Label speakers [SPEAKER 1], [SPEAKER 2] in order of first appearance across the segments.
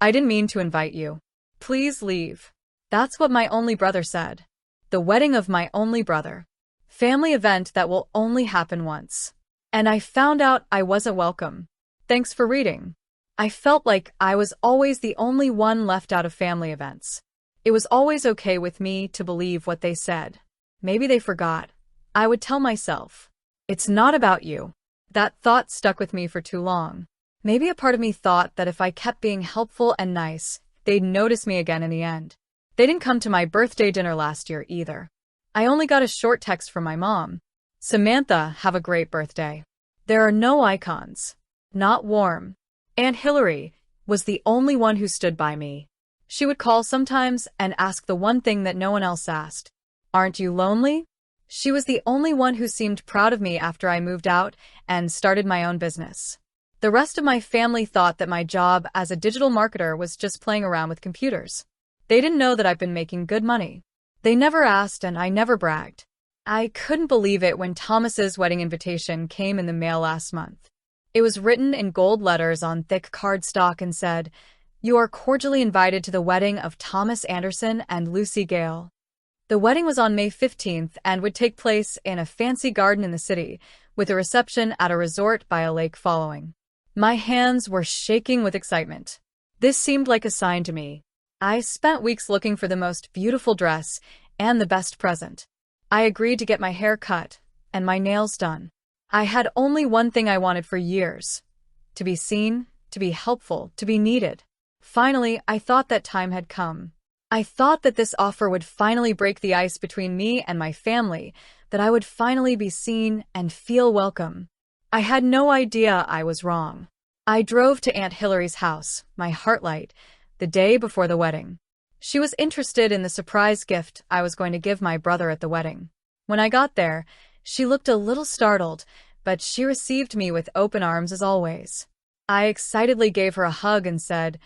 [SPEAKER 1] I didn't mean to invite you. Please leave. That's what my only brother said. The wedding of my only brother. Family event that will only happen once. And I found out I wasn't welcome. Thanks for reading. I felt like I was always the only one left out of family events. It was always okay with me to believe what they said. Maybe they forgot. I would tell myself, it's not about you. That thought stuck with me for too long. Maybe a part of me thought that if I kept being helpful and nice, they'd notice me again in the end. They didn't come to my birthday dinner last year either. I only got a short text from my mom. Samantha, have a great birthday. There are no icons. Not warm. Aunt Hillary was the only one who stood by me. She would call sometimes and ask the one thing that no one else asked. Aren't you lonely? She was the only one who seemed proud of me after I moved out and started my own business. The rest of my family thought that my job as a digital marketer was just playing around with computers. They didn't know that I've been making good money. They never asked and I never bragged. I couldn't believe it when Thomas's wedding invitation came in the mail last month. It was written in gold letters on thick cardstock and said, "You are cordially invited to the wedding of Thomas Anderson and Lucy Gale." The wedding was on May 15th and would take place in a fancy garden in the city, with a reception at a resort by a lake following. My hands were shaking with excitement. This seemed like a sign to me. I spent weeks looking for the most beautiful dress and the best present. I agreed to get my hair cut and my nails done. I had only one thing I wanted for years: to be seen, to be helpful, to be needed. Finally, I thought that time had come. I thought that this offer would finally break the ice between me and my family, that I would finally be seen and feel welcome. I had no idea I was wrong. I drove to Aunt Hillary's house, my heart light, the day before the wedding. She was interested in the surprise gift I was going to give my brother at the wedding. When I got there, she looked a little startled, but she received me with open arms as always. I excitedly gave her a hug and said,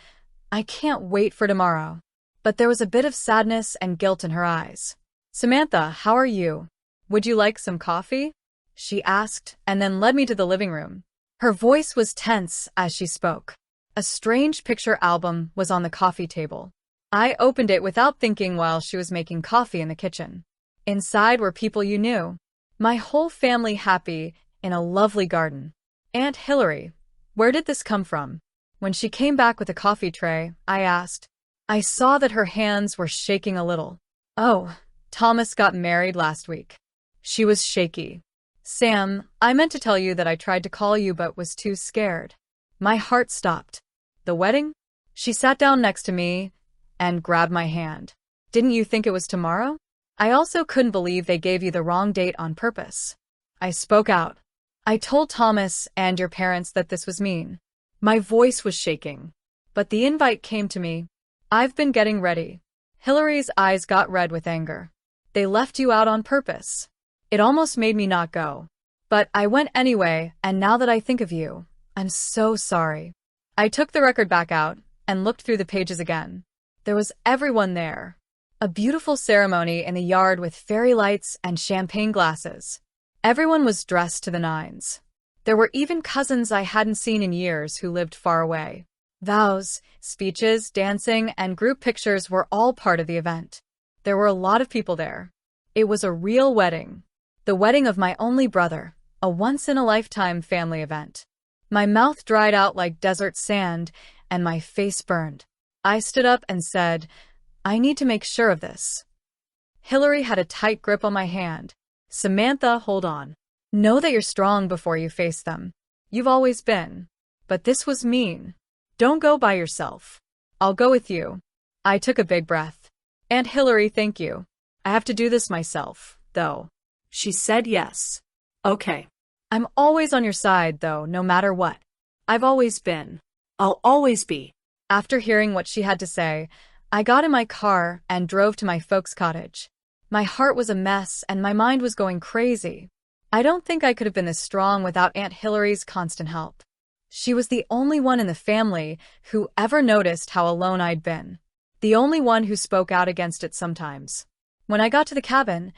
[SPEAKER 1] "I can't wait for tomorrow." But there was a bit of sadness and guilt in her eyes. "Samantha, how are you? Would you like some coffee?" she asked, and then led me to the living room. Her voice was tense as she spoke. A strange picture album was on the coffee table. I opened it without thinking while she was making coffee in the kitchen. Inside were people you knew. My whole family happy in a lovely garden. Aunt Hillary, where did this come from? When she came back with a coffee tray, I asked. I saw that her hands were shaking a little. "Oh, Thomas got married last week." She was shaky. "Sam, I meant to tell you that I tried to call you but was too scared." My heart stopped. "The wedding?" She sat down next to me and grabbed my hand. "Didn't you think it was tomorrow?" I also couldn't believe they gave you the wrong date on purpose. I spoke out. "I told Thomas and your parents that this was mean." My voice was shaking. But the invite came to me. "I've been getting ready." Hillary's eyes got red with anger. "They left you out on purpose." It almost made me not go. But I went anyway, and now that I think of you, I'm so sorry. I took the record back out and looked through the pages again. There was everyone there. A beautiful ceremony in the yard with fairy lights and champagne glasses. Everyone was dressed to the nines. There were even cousins I hadn't seen in years who lived far away. Vows, speeches, dancing, and group pictures were all part of the event. There were a lot of people there. It was a real wedding. The wedding of my only brother, a once-in-a-lifetime family event. My mouth dried out like desert sand, and my face burned. I stood up and said, "I need to make sure of this." Hillary had a tight grip on my hand. "Samantha, hold on. Know that you're strong before you face them. You've always been. But this was mean. Don't go by yourself. I'll go with you." I took a big breath. "Aunt Hillary, thank you. I have to do this myself, though." She said yes. "Okay. I'm always on your side, though, no matter what. I've always been. I'll always be." After hearing what she had to say, I got in my car and drove to my folks' cottage. My heart was a mess and my mind was going crazy. I don't think I could have been this strong without Aunt Hillary's constant help. She was the only one in the family who ever noticed how alone I'd been. The only one who spoke out against it sometimes. When I got to the cabin,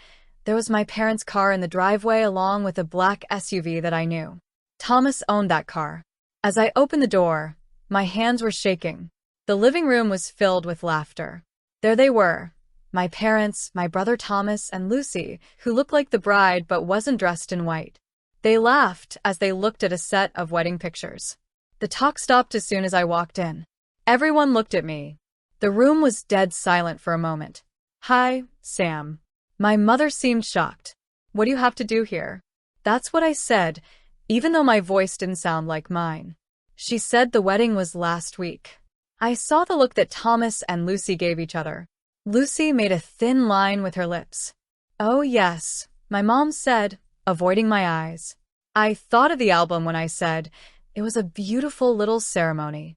[SPEAKER 1] there was my parents' car in the driveway along with a black SUV that I knew. Thomas owned that car. As I opened the door, my hands were shaking. The living room was filled with laughter. There they were, my parents, my brother Thomas, and Lucy, who looked like the bride but wasn't dressed in white. They laughed as they looked at a set of wedding pictures. The talk stopped as soon as I walked in. Everyone looked at me. The room was dead silent for a moment. "Hi, Sam." My mother seemed shocked. "What do you have to do here?" That's what I said, even though my voice didn't sound like mine. She said the wedding was last week. I saw the look that Thomas and Lucy gave each other. Lucy made a thin line with her lips. "Oh yes," my mom said, avoiding my eyes. I thought of the album when I said, it was a beautiful little ceremony.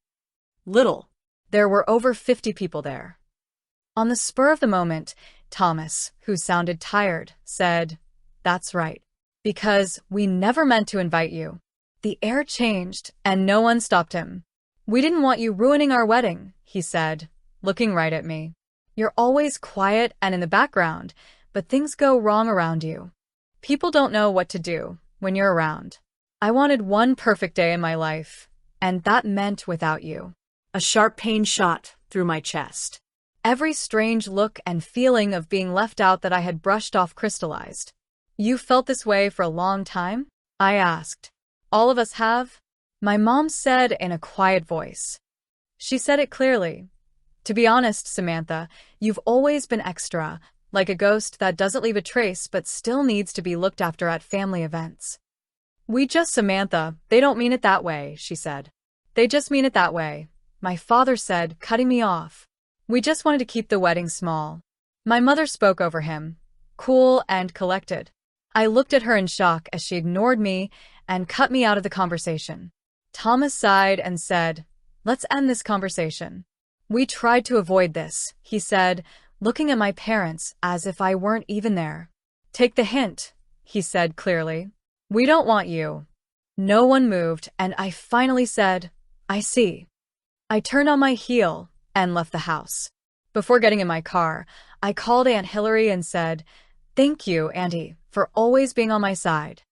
[SPEAKER 1] Little. There were over 50 people there. On the spur of the moment, Thomas, who sounded tired, said, "That's right. Because we never meant to invite you." The air changed, and no one stopped him. "We didn't want you ruining our wedding," he said, looking right at me. "You're always quiet and in the background, but things go wrong around you. People don't know what to do when you're around. I wanted one perfect day in my life, and that meant without you." A sharp pain shot through my chest. Every strange look and feeling of being left out that I had brushed off crystallized. "You felt this way for a long time?" I asked. "All of us have," my mom said in a quiet voice. She said it clearly. "To be honest, Samantha, you've always been extra, like a ghost that doesn't leave a trace but still needs to be looked after at family events." Samantha, they don't mean it that way," she said. "They just mean it that way," my father said, cutting me off. "We just wanted to keep the wedding small." My mother spoke over him, cool and collected. I looked at her in shock as she ignored me and cut me out of the conversation. Thomas sighed and said, "Let's end this conversation." "We tried to avoid this," he said, looking at my parents as if I weren't even there. "Take the hint," he said clearly. "We don't want you." No one moved, and I finally said, "I see." I turned on my heel and left the house. Before getting in my car, I called Aunt Hillary and said, "Thank you, Auntie, for always being on my side."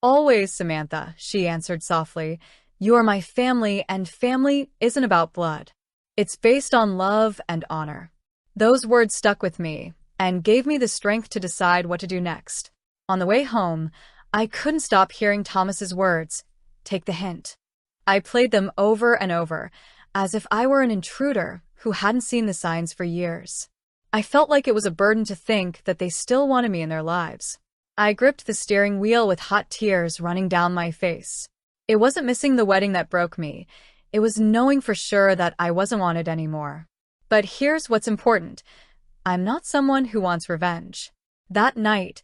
[SPEAKER 1] "Always, Samantha," she answered softly. "You are my family, and family isn't about blood. It's based on love and honor." Those words stuck with me and gave me the strength to decide what to do next. On the way home, I couldn't stop hearing Thomas's words, "Take the hint." I played them over and over, as if I were an intruder who hadn't seen the signs for years. I felt like it was a burden to think that they still wanted me in their lives. I gripped the steering wheel with hot tears running down my face. It wasn't missing the wedding that broke me. It was knowing for sure that I wasn't wanted anymore. But here's what's important. I'm not someone who wants revenge. That night,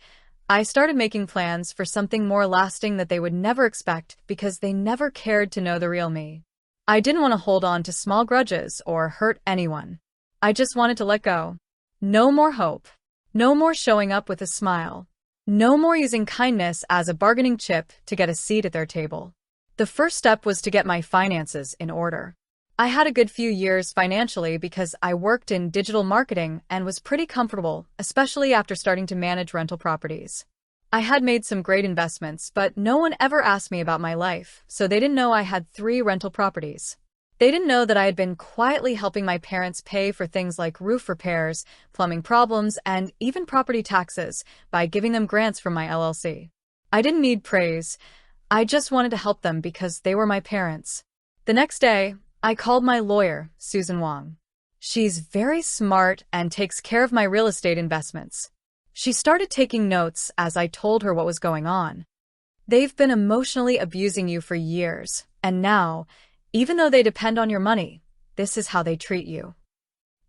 [SPEAKER 1] I started making plans for something more lasting that they would never expect because they never cared to know the real me. I didn't want to hold on to small grudges or hurt anyone. I just wanted to let go. No more hope. No more showing up with a smile. No more using kindness as a bargaining chip to get a seat at their table. The first step was to get my finances in order. I had a good few years financially because I worked in digital marketing and was pretty comfortable, especially after starting to manage rental properties. I had made some great investments, but no one ever asked me about my life, so they didn't know I had 3 rental properties. They didn't know that I had been quietly helping my parents pay for things like roof repairs, plumbing problems, and even property taxes by giving them grants from my LLC. I didn't need praise. I just wanted to help them because they were my parents. The next day, I called my lawyer, Susan Wong. She's very smart and takes care of my real estate investments. She started taking notes as I told her what was going on. "They've been emotionally abusing you for years, and now, even though they depend on your money, this is how they treat you."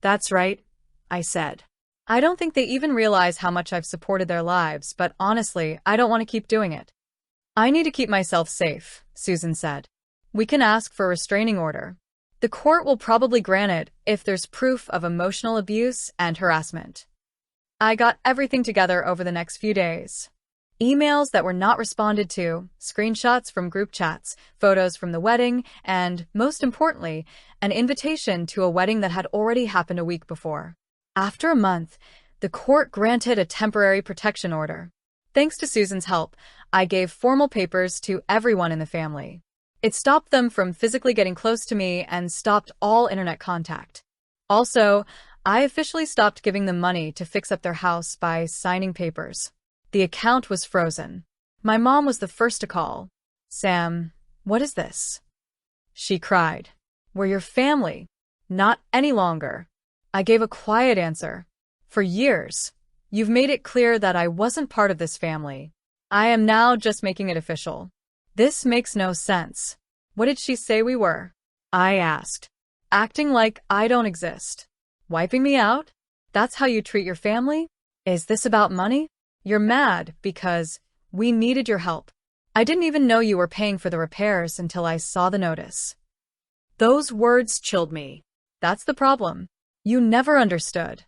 [SPEAKER 1] "That's right," I said. "I don't think they even realize how much I've supported their lives, but honestly, I don't want to keep doing it." "I need to keep myself safe," Susan said. "We can ask for a restraining order. The court will probably grant it if there's proof of emotional abuse and harassment." I got everything together over the next few days. Emails that were not responded to, screenshots from group chats, photos from the wedding, and, most importantly, an invitation to a wedding that had already happened a week before. After a month, the court granted a temporary protection order. Thanks to Susan's help, I gave formal papers to everyone in the family. It stopped them from physically getting close to me and stopped all internet contact. Also, I officially stopped giving them money to fix up their house by signing papers. The account was frozen. My mom was the first to call. "Sam, what is this?" She cried. "We're your family. Not any longer." I gave a quiet answer. "For years, you've made it clear that I wasn't part of this family. I am now just making it official." "This makes no sense. What did she say we were?" I asked, acting like I don't exist. "Wiping me out? That's how you treat your family? Is this about money? You're mad because we needed your help. I didn't even know you were paying for the repairs until I saw the notice." Those words chilled me. That's the problem. You never understood.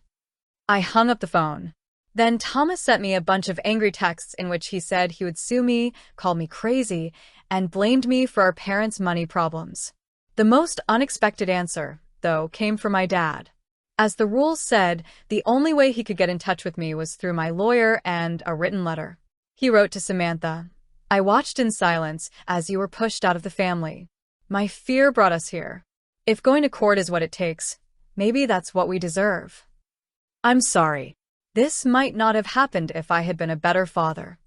[SPEAKER 1] I hung up the phone. Then Thomas sent me a bunch of angry texts in which he said he would sue me, called me crazy, and blamed me for our parents' money problems. The most unexpected answer, though, came from my dad. As the rules said, the only way he could get in touch with me was through my lawyer and a written letter. He wrote to Samantha, "I watched in silence as you were pushed out of the family. My fear brought us here. If going to court is what it takes, maybe that's what we deserve. I'm sorry. This might not have happened if I had been a better father."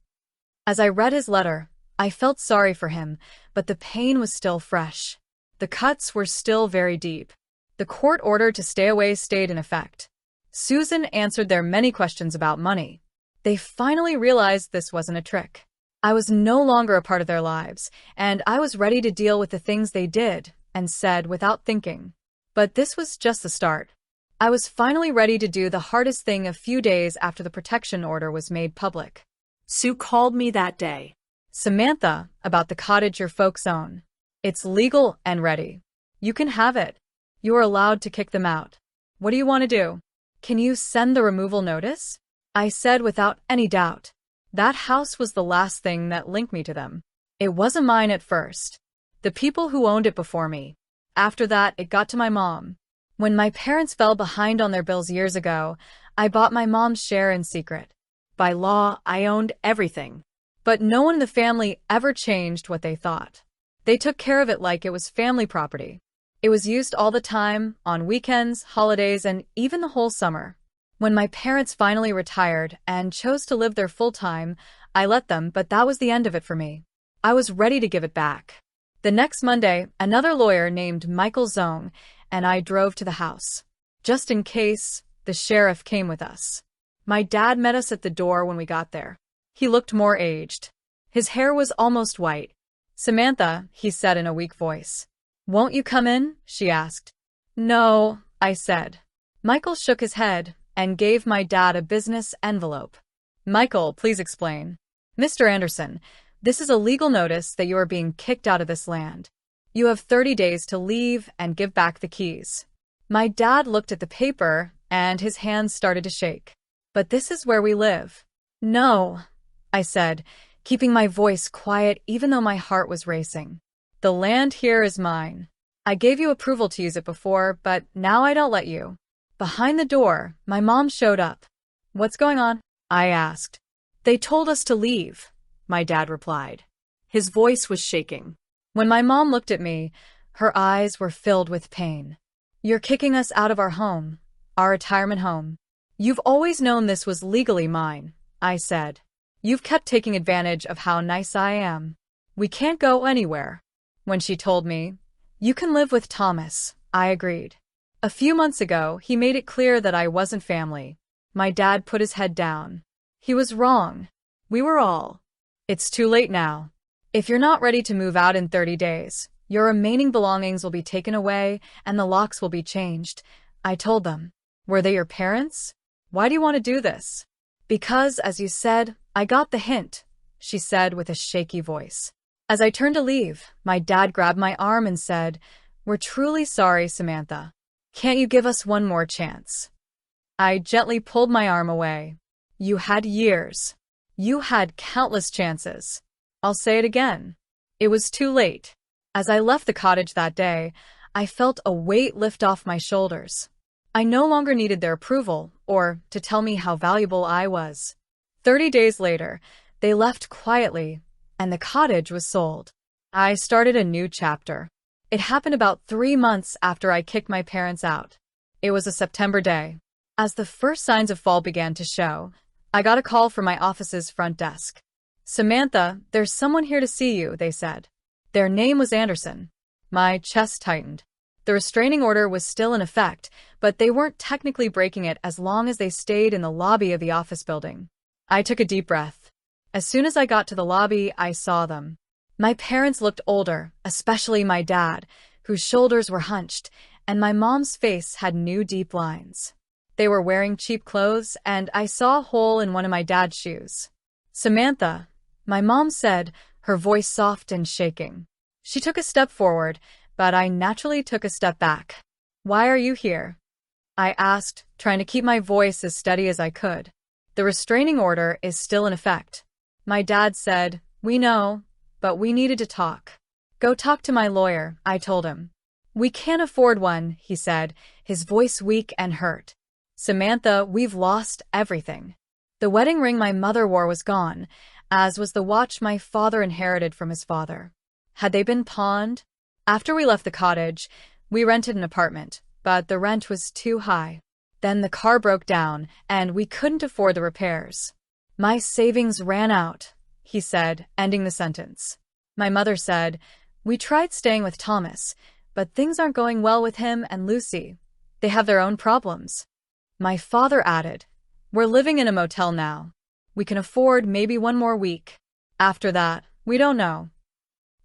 [SPEAKER 1] As I read his letter, I felt sorry for him, but the pain was still fresh. The cuts were still very deep. The court order to stay away stayed in effect. Susan answered their many questions about money. They finally realized this wasn't a trick. I was no longer a part of their lives, and I was ready to deal with the things they did and said without thinking. But this was just the start. I was finally ready to do the hardest thing a few days after the protection order was made public. Sue called me that day. "Samantha, about the cottage your folks own. It's legal and ready. You can have it. You are allowed to kick them out. What do you want to do? Can you send the removal notice?" I said without any doubt. That house was the last thing that linked me to them. It wasn't mine at first. The people who owned it before me. After that, it got to my mom. When my parents fell behind on their bills years ago, I bought my mom's share in secret. By law, I owned everything. But no one in the family ever changed what they thought. They took care of it like it was family property. It was used all the time, on weekends, holidays, and even the whole summer. When my parents finally retired and chose to live there full-time, I let them, but that was the end of it for me. I was ready to give it back. The next Monday, another lawyer named Michael Zong and I drove to the house. Just in case, the sheriff came with us. My dad met us at the door when we got there. He looked more aged. His hair was almost white. "Samantha," he said in a weak voice. "Won't you come in?" she asked. "No," I said. Michael shook his head and gave my dad a business envelope. "Michael, please explain." "Mr. Anderson, this is a legal notice that you are being kicked out of this land. You have 30 days to leave and give back the keys." My dad looked at the paper and his hands started to shake. "But this is where we live." "No," I said, keeping my voice quiet even though my heart was racing. "The land here is mine. I gave you approval to use it before, but now I don't let you." Behind the door, my mom showed up. "What's going on?" I asked. "They told us to leave," my dad replied. His voice was shaking. When my mom looked at me, her eyes were filled with pain. "You're kicking us out of our home, our retirement home. You've always known this was legally mine," I said. "You've kept taking advantage of how nice I am. We can't go anywhere." When she told me, "You can live with Thomas," I agreed. A few months ago, he made it clear that I wasn't family. My dad put his head down. He was wrong. We were all. "It's too late now. If you're not ready to move out in 30 days, your remaining belongings will be taken away and the locks will be changed," I told them. "Were they your parents? Why do you want to do this?" "Because, as you said, I got the hint," she said with a shaky voice. As I turned to leave, my dad grabbed my arm and said, "We're truly sorry, Samantha. Can't you give us one more chance?" I gently pulled my arm away. "You had years. You had countless chances. I'll say it again. It was too late." As I left the cottage that day, I felt a weight lift off my shoulders. I no longer needed their approval or to tell me how valuable I was. 30 days later, they left quietly, and the cottage was sold. I started a new chapter. It happened about 3 months after I kicked my parents out. It was a September day. As the first signs of fall began to show, I got a call from my office's front desk. "Samantha, there's someone here to see you," they said. Their name was Anderson. My chest tightened. The restraining order was still in effect, but they weren't technically breaking it as long as they stayed in the lobby of the office building. I took a deep breath. As soon as I got to the lobby, I saw them. My parents looked older, especially my dad, whose shoulders were hunched, and my mom's face had new deep lines. They were wearing cheap clothes, and I saw a hole in one of my dad's shoes. "Samantha," my mom said, her voice soft and shaking. She took a step forward, but I naturally took a step back. "Why are you here?" I asked, trying to keep my voice as steady as I could. "The restraining order is still in effect." My dad said, "We know, but we needed to talk." "Go talk to my lawyer," I told him. "We can't afford one," he said, his voice weak and hurt. "Samantha, we've lost everything. The wedding ring my mother wore was gone, as was the watch my father inherited from his father. Had they been pawned? After we left the cottage, we rented an apartment, but the rent was too high. Then the car broke down, and we couldn't afford the repairs. My savings ran out," he said, ending the sentence. My mother said, "We tried staying with Thomas, but things aren't going well with him and Lucy. They have their own problems." My father added, "We're living in a motel now. We can afford maybe one more week. After that, we don't know."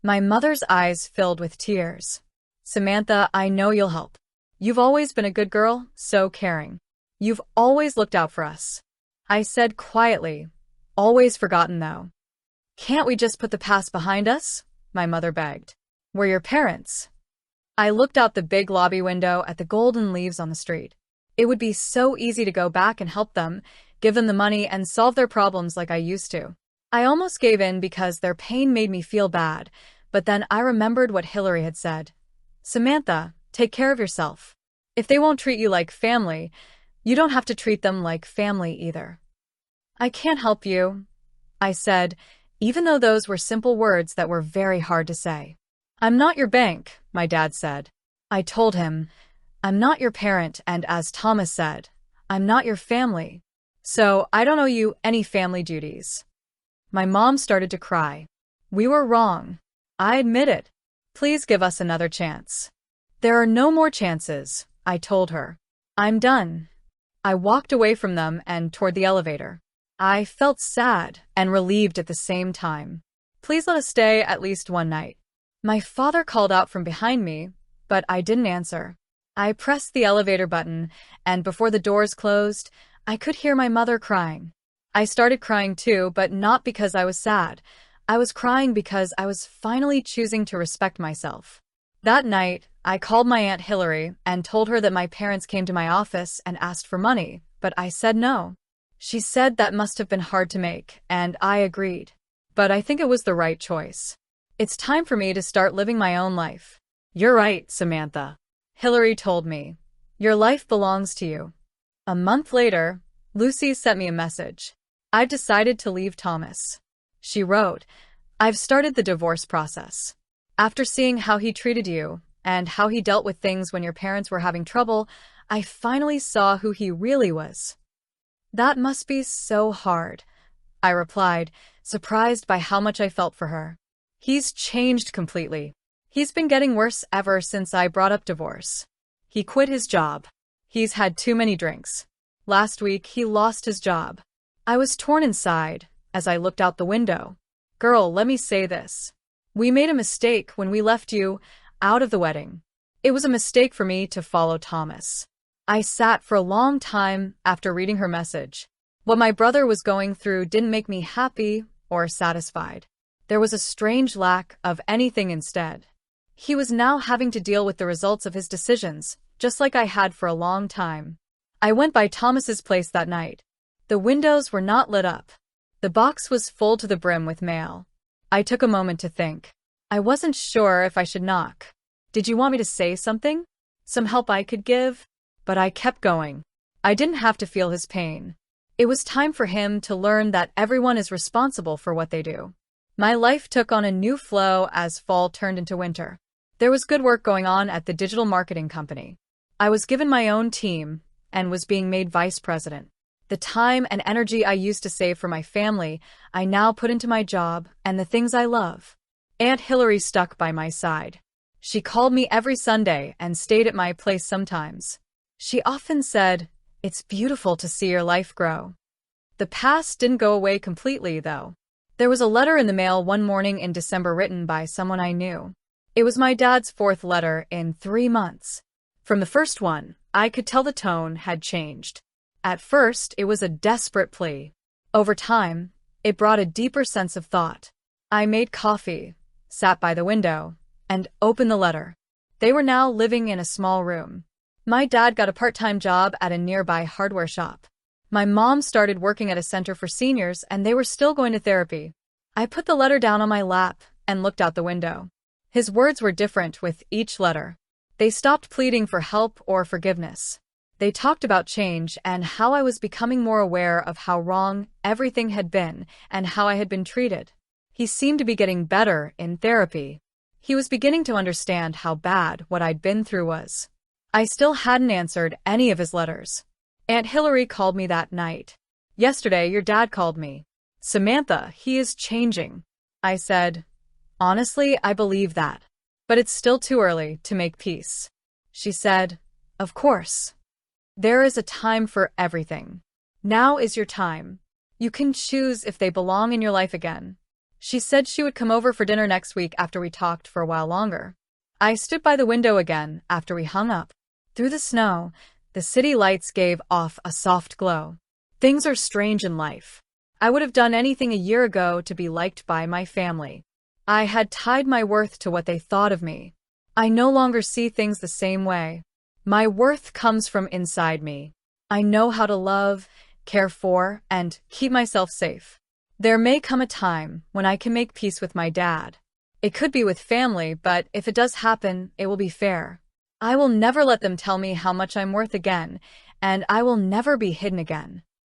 [SPEAKER 1] My mother's eyes filled with tears. "Samantha, I know you'll help. You've always been a good girl, so caring. You've always looked out for us." I said quietly, "Always forgotten, though." "Can't we just put the past behind us?" my mother begged. "We're your parents." I looked out the big lobby window at the golden leaves on the street. It would be so easy to go back and help them, give them the money, and solve their problems like I used to. I almost gave in because their pain made me feel bad, but then I remembered what Hillary had said. "Samantha, take care of yourself. If they won't treat you like family, you don't have to treat them like family either." "I can't help you," I said, even though those were simple words that were very hard to say. "I'm not your bank," my dad said. I told him, "I'm not your parent, and as Thomas said, I'm not your family. So I don't owe you any family duties." My mom started to cry. "We were wrong. I admit it. Please give us another chance." "There are no more chances," I told her. "I'm done." I walked away from them and toward the elevator. I felt sad and relieved at the same time. "Please let us stay at least one night." My father called out from behind me, but I didn't answer. I pressed the elevator button, and before the doors closed, I could hear my mother crying. I started crying too, but not because I was sad. I was crying because I was finally choosing to respect myself. That night, I called my Aunt Hillary and told her that my parents came to my office and asked for money, but I said no. She said that must have been hard to make, and I agreed. But I think it was the right choice. It's time for me to start living my own life. "You're right, Samantha," Hillary told me. "Your life belongs to you." A month later, Lucy sent me a message. "I've decided to leave Thomas." She wrote, "I've started the divorce process. After seeing how he treated you and how he dealt with things when your parents were having trouble, I finally saw who he really was." "That must be so hard," I replied, surprised by how much I felt for her. "He's changed completely. He's been getting worse ever since I brought up divorce. He quit his job. He's had too many drinks. Last week, he lost his job." I was torn inside as I looked out the window. "Girl, let me say this. We made a mistake when we left you out of the wedding. It was a mistake for me to follow Thomas." I sat for a long time after reading her message. What my brother was going through didn't make me happy or satisfied. There was a strange lack of anything instead. He was now having to deal with the results of his decisions, just like I had for a long time. I went by Thomas's place that night. The windows were not lit up. The box was full to the brim with mail. I took a moment to think. I wasn't sure if I should knock. "Did you want me to say something? Some help I could give?" But I kept going. I didn't have to feel his pain. It was time for him to learn that everyone is responsible for what they do. My life took on a new flow as fall turned into winter. There was good work going on at the digital marketing company. I was given my own team and was being made vice president. The time and energy I used to save for my family, I now put into my job and the things I love. Aunt Hillary stuck by my side. She called me every Sunday and stayed at my place sometimes. She often said, "It's beautiful to see your life grow." The past didn't go away completely, though. There was a letter in the mail one morning in December written by someone I knew. It was my dad's fourth letter in 3 months. From the first one, I could tell the tone had changed. At first, it was a desperate plea. Over time, it brought a deeper sense of thought. I made coffee, sat by the window, and opened the letter. They were now living in a small room. My dad got a part-time job at a nearby hardware shop. My mom started working at a center for seniors, and they were still going to therapy. I put the letter down on my lap and looked out the window. His words were different with each letter. They stopped pleading for help or forgiveness. They talked about change and how I was becoming more aware of how wrong everything had been and how I had been treated. He seemed to be getting better in therapy. He was beginning to understand how bad what I'd been through was. I still hadn't answered any of his letters. Aunt Hillary called me that night. "Yesterday, your dad called me. Samantha, he is changing." I said, "Honestly, I believe that. But it's still too early to make peace." She said, "Of course. There is a time for everything. Now is your time. You can choose if they belong in your life again." She said she would come over for dinner next week after we talked for a while longer. I stood by the window again after we hung up. Through the snow, the city lights gave off a soft glow. Things are strange in life. I would have done anything a year ago to be liked by my family. I had tied my worth to what they thought of me. I no longer see things the same way. My worth comes from inside me. I know how to love, care for, and keep myself safe. There may come a time when I can make peace with my dad. It could be with family, but if it does happen, it will be fair. I will never let them tell me how much I'm worth again, and I will never be hidden again.